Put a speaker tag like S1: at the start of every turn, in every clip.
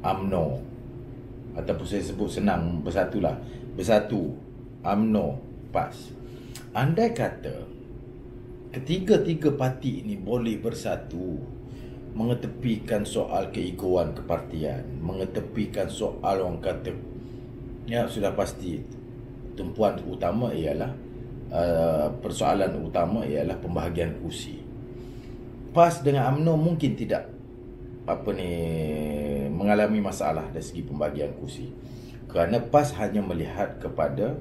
S1: UMNO, ataupun saya sebut senang bersatulah, bersatu, UMNO, PAS. Andai kata ketiga-tiga parti ini boleh bersatu, mengetepikan soal keegoan kepartian, mengetepikan soal orang kata, ya sudah pasti tumpuan utama ialah persoalan utama ialah pembahagian kursi. PAS dengan UMNO mungkin tidak mengalami masalah dari segi pembagian kursi, kerana PAS hanya melihat kepada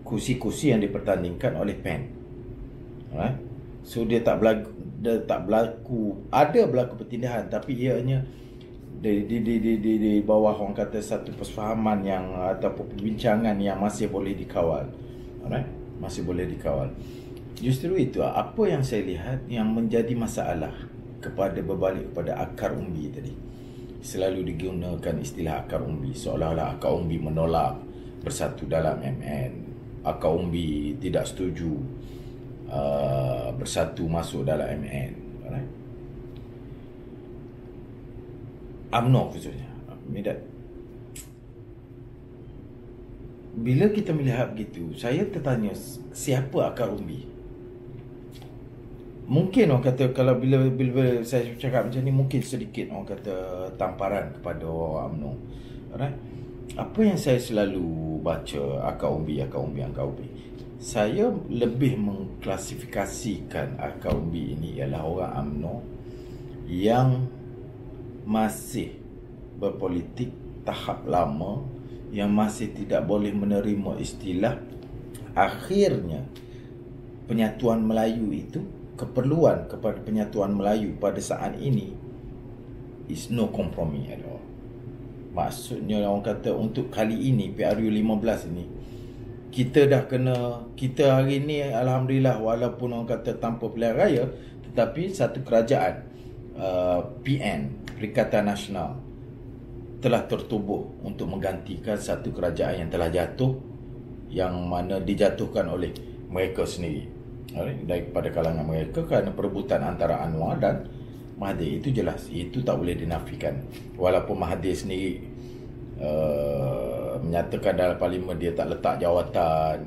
S1: kursi-kursi yang dipertandingkan oleh PAN. So dia tak berlaku pertindahan, tapi ianya di bawah orang kata satu persefahaman yang ataupun perbincangan yang masih boleh dikawal. Masih boleh dikawal. Justru itu apa yang saya lihat yang menjadi masalah berbalik kepada akar umbi tadi. Selalu digunakan istilah akar umbi, seolah-olah akar umbi menolak bersatu dalam MN. Akar umbi tidak setuju bersatu masuk dalam MN. UMNO khususnya. Bila kita melihat begitu, saya tertanya, siapa akar umbi? Mungkin orang kata, kalau bila saya cakap macam ni, mungkin sedikit orang kata tamparan kepada orang UMNO. Apa yang saya selalu baca, akar umbi. Saya lebih mengklasifikasikan akar umbi ini ialah orang UMNO yang masih berpolitik tahap lama, yang masih tidak boleh menerima istilah akhirnya penyatuan Melayu itu, keperluan kepada penyatuan Melayu pada saat ini is no compromise at all. Maksudnya orang kata untuk kali ini PRU 15 ini kita hari ni alhamdulillah, walaupun orang kata tanpa pilihan raya, tetapi satu kerajaan PN, Perikatan Nasional, telah tertubuh untuk menggantikan satu kerajaan yang telah jatuh, yang mana dijatuhkan oleh mereka sendiri, daripada kalangan mereka, kerana perebutan antara Anwar dan Mahathir. Itu jelas, itu tak boleh dinafikan. Walaupun Mahathir sendiri menyatakan dalam parlimen dia tak letak jawatan.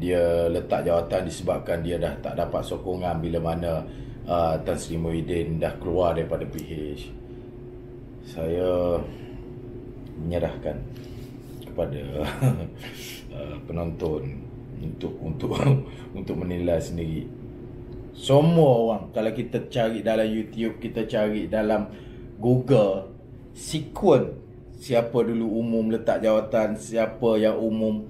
S1: Dia letak jawatan disebabkan dia dah tak dapat sokongan bila mana Tan Sri Muhyiddin dah keluar daripada PH. Saya menyerahkan kepada penonton untuk menilai sendiri. Semua orang, kalau kita cari dalam YouTube, kita cari dalam Google, sequence siapa dulu umum letak jawatan, siapa yang umum.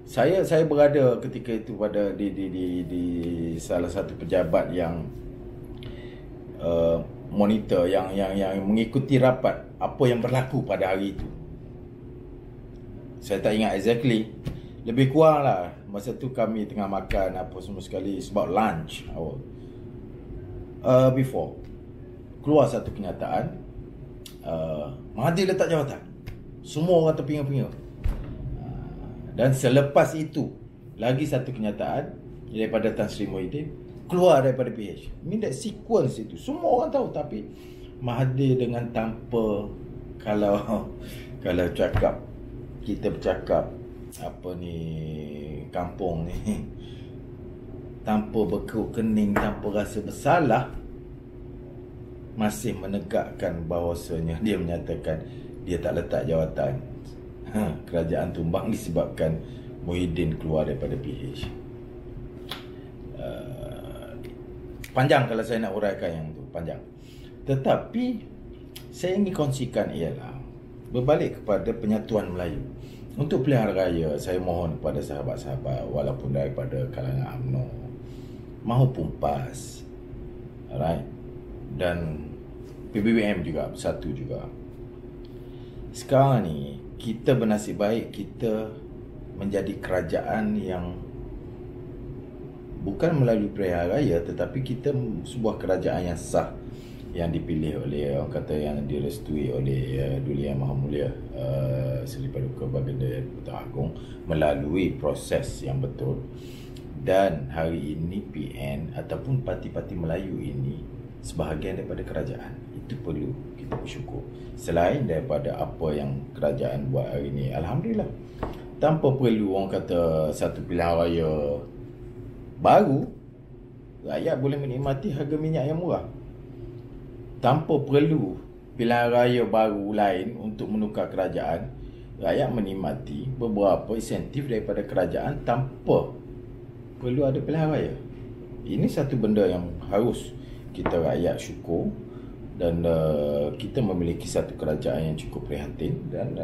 S1: Saya berada ketika itu pada di salah satu pejabat yang monitor, yang mengikuti rapat apa yang berlaku pada hari itu. Saya tak ingat exactly, lebih kurang lah masa tu kami tengah makan apa semua sekali, sebab lunch hour. Before keluar satu kenyataan, Mahathir letak jawatan, semua orang terpinga-pinga. Dan selepas itu lagi satu kenyataan daripada Tan Sri Muhyiddin, keluar daripada PH. That sequence itu semua orang tahu, tapi Mahathir dengan tanpa, kalau cakap, kita bercakap kampung ni, tanpa berkeruk kening, tanpa rasa bersalah, masih menegakkan bahawasanya dia menyatakan dia tak letak jawatan. Kerajaan tumbang disebabkan Muhyiddin keluar daripada PH. Panjang kalau saya nak uraikan yang tu, panjang. Tetapi saya ingin kongsikan ialah berbalik kepada penyatuan Melayu. Untuk pilihan raya, saya mohon kepada sahabat-sahabat, walaupun daripada kalangan UMNO mahupun PAS, dan PBBM juga, bersatu juga. Sekarang ni kita bernasib baik, kita menjadi kerajaan yang bukan melalui pilihan raya, tetapi kita sebuah kerajaan yang sah, yang dipilih oleh, orang kata, yang direstui oleh Duli Yang Maha Mulia Seri Paduka Baginda Putra Agong melalui proses yang betul. Dan hari ini PN ataupun parti-parti Melayu ini sebahagian daripada kerajaan. Itu perlu kita bersyukur. Selain daripada apa yang kerajaan buat hari ini, alhamdulillah, tanpa perlu orang kata satu pilihan raya baru, rakyat boleh menikmati harga minyak yang murah. Tanpa perlu pilihan raya baru lain untuk menukar kerajaan, rakyat menikmati beberapa insentif daripada kerajaan tanpa perlu ada pilihan raya. Ini satu benda yang harus kita rakyat syukur, dan kita memiliki satu kerajaan yang cukup prihatin, dan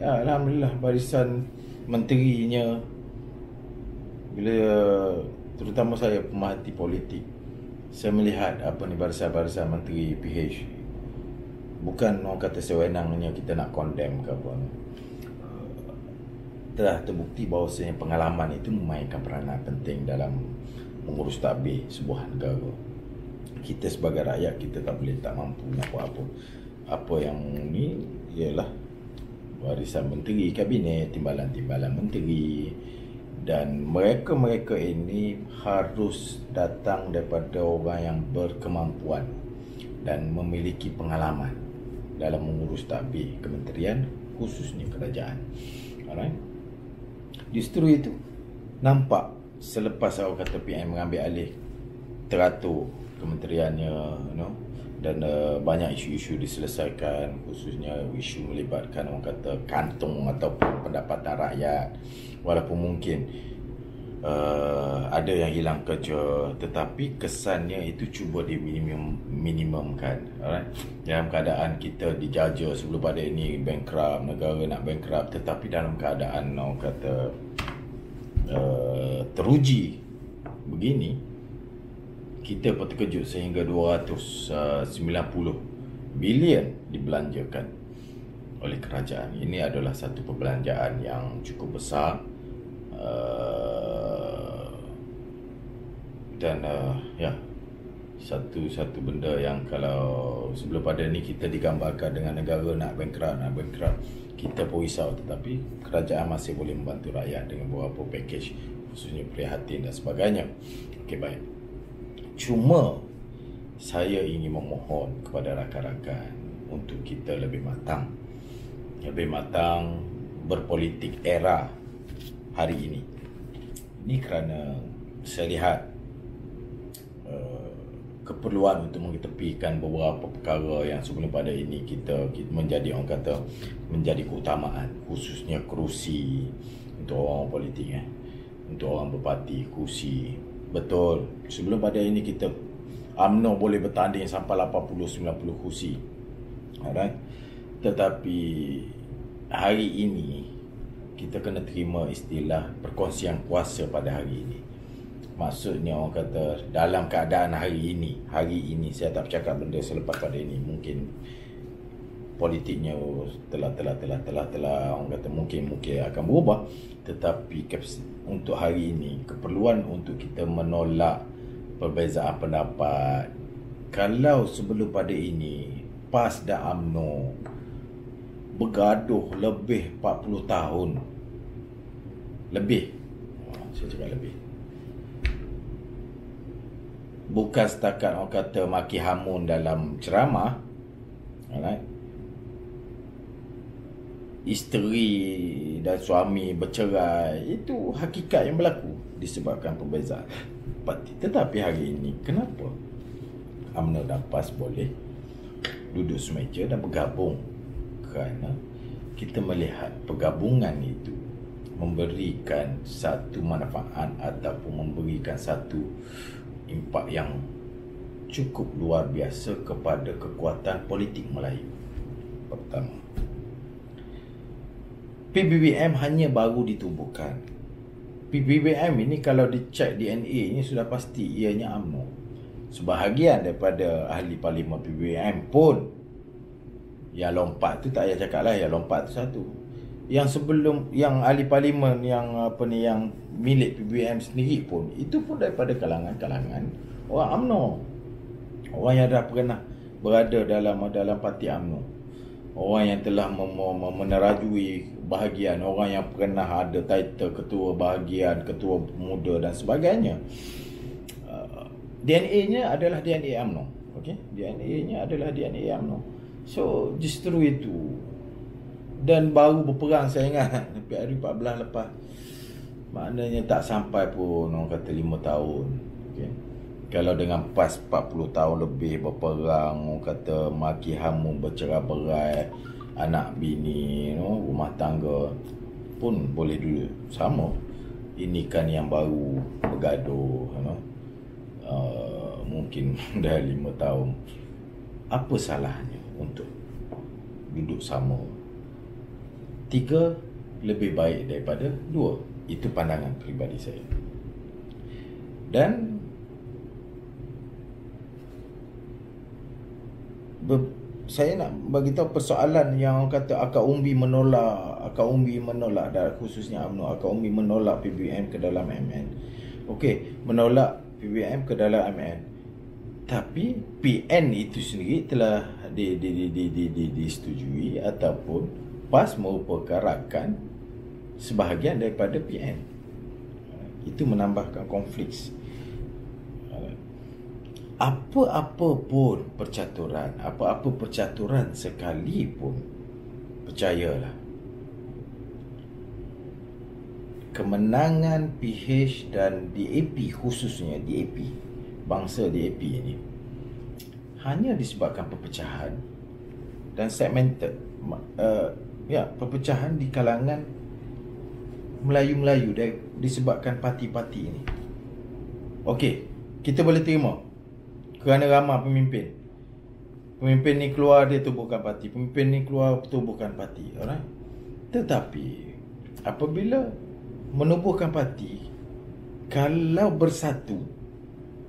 S1: ya, alhamdulillah barisan menterinya, bila terutama saya pemerhati politik, saya melihat apa ni barisan-barisan menteri PH, bukan orang kata sewenangnya kita nak condemn ke apa, telah terbukti bahawasanya pengalaman itu memainkan peranan penting dalam mengurus tadbir sebuah negara. Kita sebagai rakyat, kita tak boleh tak mampu nak buat apa. Apa yang ni ialah warisan menteri, kabinet, timbalan-timbalan menteri, dan mereka-mereka ini harus datang daripada orang yang berkemampuan dan memiliki pengalaman dalam mengurus tadbir kementerian, khususnya kerajaan. Alright. Justru itu nampak selepas orang kata PM mengambil alih teratur kementeriannya, dan banyak isu-isu diselesaikan, khususnya isu melibatkan orang kata kantung ataupun pendapatan rakyat. Walaupun mungkin ada yang hilang kerja, tetapi kesannya itu cuba diminimumkan. Alright? Dalam keadaan kita dijaja sebelum pada ini bankrupt, negara nak bankrupt, tetapi dalam keadaan orang kata teruji begini, kita pun terkejut sehingga 290 bilion dibelanjakan oleh kerajaan. Ini adalah satu perbelanjaan yang cukup besar, dan ya, satu benda yang kalau sebelum pada ni kita digambarkan dengan negara nak bankrupt, kita pun risau, tetapi kerajaan masih boleh membantu rakyat dengan beberapa package, khususnya prihatin dan sebagainya. Okey, baik. Cuma saya ingin memohon kepada rakan-rakan untuk kita lebih matang berpolitik era hari ini. Ini kerana saya lihat keperluan untuk mengetepikan beberapa perkara yang sebelum pada ini kita menjadi orang kata menjadi keutamaan, khususnya kerusi untuk orang politik, untuk orang berparti, kursi. Betul, sebelum pada ini kita UMNO boleh bertanding sampai 80-90 kursi. Alright? Tetapi hari ini kita kena terima istilah perkongsian kuasa pada hari ini. Maksudnya orang kata dalam keadaan hari ini saya tak bercakap benda selepas pada ini, mungkin politiknya telah orang kata mungkin akan berubah, tetapi untuk hari ini keperluan untuk kita menolak perbezaan pendapat. Kalau sebelum pada ini PAS dan UMNO bergaduh lebih 40 tahun lebih, saya cakap lebih, bukan setakat orang kata maki hamun dalam ceramah, alright, isteri dan suami bercerai, itu hakikat yang berlaku disebabkan perbezaan parti. Tetapi hari ini kenapa UMNO dan PAS boleh duduk semeja dan bergabung? Kerana kita melihat pergabungan itu memberikan satu manfaat ataupun memberikan satu impak yang cukup luar biasa kepada kekuatan politik Melayu. Pertama, PBBM hanya baru ditubuhkan. PBBM ini kalau dicek DNA ini sudah pasti ianya UMNO. Sebahagian daripada ahli parlimen PBBM pun yang lompat tu tak payah cakap lah, yang lompat tu satu. Yang sebelum, yang ahli parlimen yang yang milik PBBM sendiri pun, itu pun daripada kalangan orang UMNO. Orang yang dah pernah berada dalam parti UMNO. Orang yang telah menerajui bahagian, orang yang pernah ada title ketua bahagian, ketua pemuda dan sebagainya. DNA-nya adalah DNA UMNO. Okey, DNA-nya adalah DNA UMNO. So justru itu. Dan baru berperang saya ingat PRU 14 lepas. Maknanya tak sampai pun orang kata 5 tahun. Okey. Kalau dengan PAS 40 tahun lebih berperang, orang kata maki hamu, bercerai-berai, anak bini, rumah tangga pun boleh dulu sama. Ini kan yang baru bergaduh, mungkin dah 5 tahun. Apa salahnya untuk duduk sama? 3 lebih baik daripada 2. Itu pandangan peribadi saya. Dan saya nak bagi tahu persoalan yang orang kata Akak Umbi menolak dan khususnya UMNO, Akak Umbi menolak PBM ke dalam MN. Okey, menolak PBM ke dalam MN. Tapi PN itu sendiri telah disetujui ataupun PAS merupakan rakan sebahagian daripada PN. Itu menambahkan konflik. Apa-apa percaturan sekalipun, percayalah, kemenangan PH dan DAP, khususnya DAP, bangsa DAP ini, hanya disebabkan perpecahan dan segmented, perpecahan di kalangan Melayu-Melayu disebabkan parti-parti ini. Okey, kita boleh terima kerana ramai pemimpin. Pemimpin ni keluar, dia tubuhkan parti. Pemimpin ni keluar, tubuhkan parti. Alright? Tetapi apabila menubuhkan parti, kalau bersatu,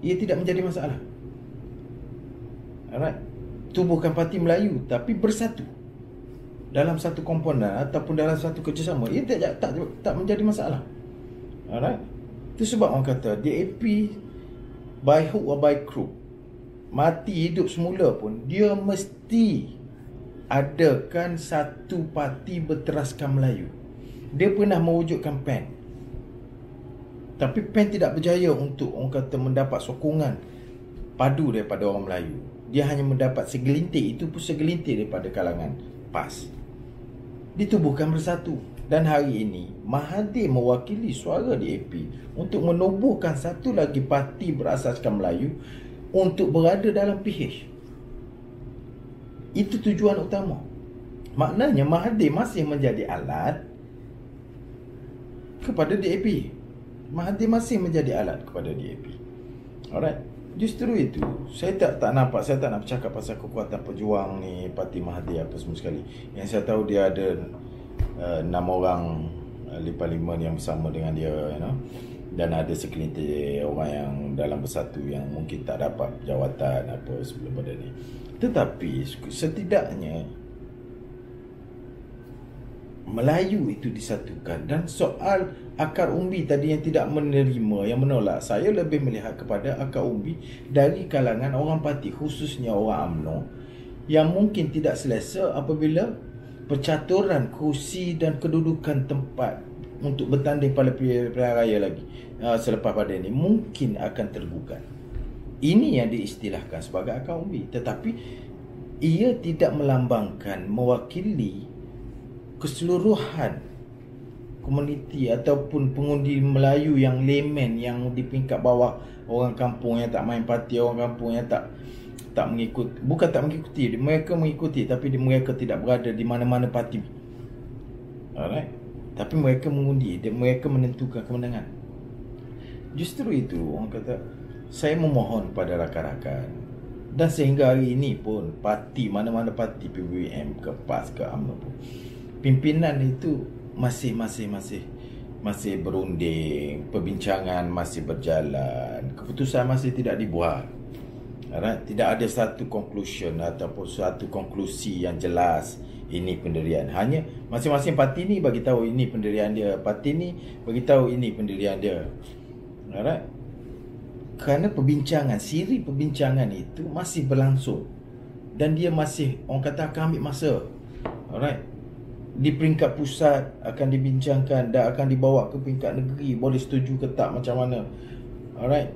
S1: ia tidak menjadi masalah. Alright? Tubuhkan parti Melayu tapi bersatu dalam satu komponen ataupun dalam satu kerjasama, ia tak menjadi masalah. Alright? Itu sebab orang kata DAP by hook or by crook, mati hidup semula pun, dia mesti adakan satu parti berteraskan Melayu. Dia pernah mewujudkan PAN, tapi PAN tidak berjaya untuk orang kata mendapat sokongan padu daripada orang Melayu. Dia hanya mendapat segelintir, itu pun segelintir daripada kalangan PAS. Ditubuhkan bersatu. Dan hari ini Mahathir mewakili suara DAP untuk menubuhkan satu lagi parti berasaskan Melayu untuk berada dalam PH. Itu tujuan utama. Maknanya Mahathir masih menjadi alat kepada DAP. Mahathir masih menjadi alat kepada DAP. Alright. Justru itu saya tak nampak, saya tak nak bercakap pasal kekuatan pejuang ni, parti Mahathir apa semua sekali. Yang saya tahu dia ada 6 orang parlimen yang bersama dengan dia, dan ada sekelintir orang yang dalam bersatu yang mungkin tak dapat jawatan apa sebelum pada ni. Tetapi setidaknya Melayu itu disatukan. Dan soal akar umbi tadi yang tidak menerima, yang menolak, saya lebih melihat kepada akar umbi dari kalangan orang parti, khususnya orang UMNO, yang mungkin tidak selesa apabila percaturan kursi dan kedudukan tempat untuk bertanding pada pilihan raya lagi selepas pada ini mungkin akan tergugat. Ini yang diistilahkan sebagai akar umbi. Tetapi ia tidak melambangkan, mewakili keseluruhan komuniti ataupun pengundi Melayu yang layman, yang di peringkat bawah, orang kampung yang tak main parti, orang kampung yang tak mengikuti, bukan tak mengikuti, mereka mengikuti tapi mereka tidak berada di mana-mana parti. Alright? Tapi mereka mengundi, mereka menentukan kemenangan. Justru itu orang kata, saya memohon pada rakan-rakan, dan sehingga hari ini pun parti, mana-mana parti, PBM ke PAS ke UMNO pun, pimpinan itu masih berunding, perbincangan masih berjalan, keputusan masih tidak dibuat. Alright? Tidak ada satu conclusion ataupun satu konklusi yang jelas ini pendirian. Hanya masing-masing parti ni bagi tahu ini pendirian dia, parti ni bagi tahu ini pendirian dia. Alright? Kerana perbincangan, siri perbincangan itu masih berlangsung, dan dia masih, orang kata, akan ambil masa. Alright? Di peringkat pusat akan dibincangkan dan akan dibawa ke peringkat negeri, boleh setuju ke tak, macam mana. Alright?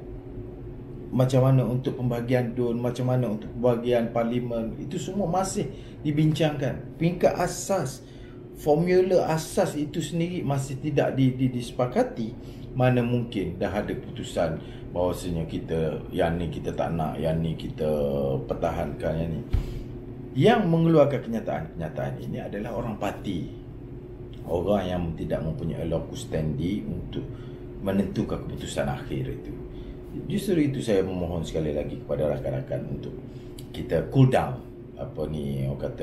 S1: macam mana untuk pembahagian DUN, macam mana untuk pembahagian parlimen, itu semua masih dibincangkan. Peringkat asas, formula asas itu sendiri masih tidak disepakati. Mana mungkin dah ada keputusan bahawasanya kita yang ni kita tak nak, yang ni kita pertahankan, yang ni. Yang mengeluarkan kenyataan ini adalah orang parti, orang yang tidak mempunyai locus standi untuk menentukan keputusan akhir itu. Justru itu saya memohon sekali lagi kepada rakan-rakan untuk kita cool down, orang kata